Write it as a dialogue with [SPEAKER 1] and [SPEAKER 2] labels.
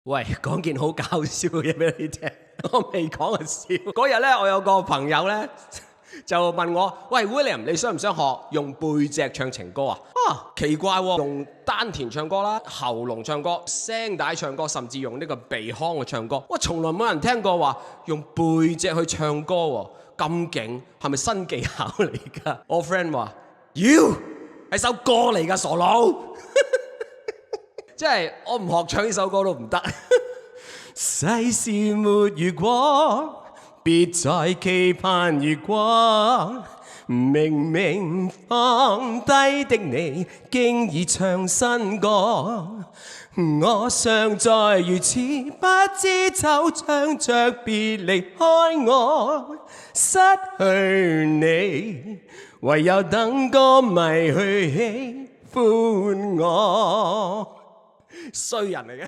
[SPEAKER 1] 喂，講件好搞笑嘅嘢俾你聽，我未講就笑。嗰日咧，我有個朋友咧就問我：喂 William，你想唔想學用背脊唱情歌啊？奇怪喎，用丹田唱歌啦，喉嚨唱歌，聲帶唱歌，甚至用呢個鼻腔去唱歌。我從來冇人聽過話用背脊去唱歌喎，咁勁，係咪新技巧嚟㗎？我 friend 話：妖，係首歌嚟㗎，傻佬！即係我唔學唱呢首歌都唔得。世事沒如果，別再期盼如果。明明放低的你，經已唱新歌。我尚在如此，不知走唱着別離開我，失去你，唯有等歌迷去喜歡我。衰人嚟嘅。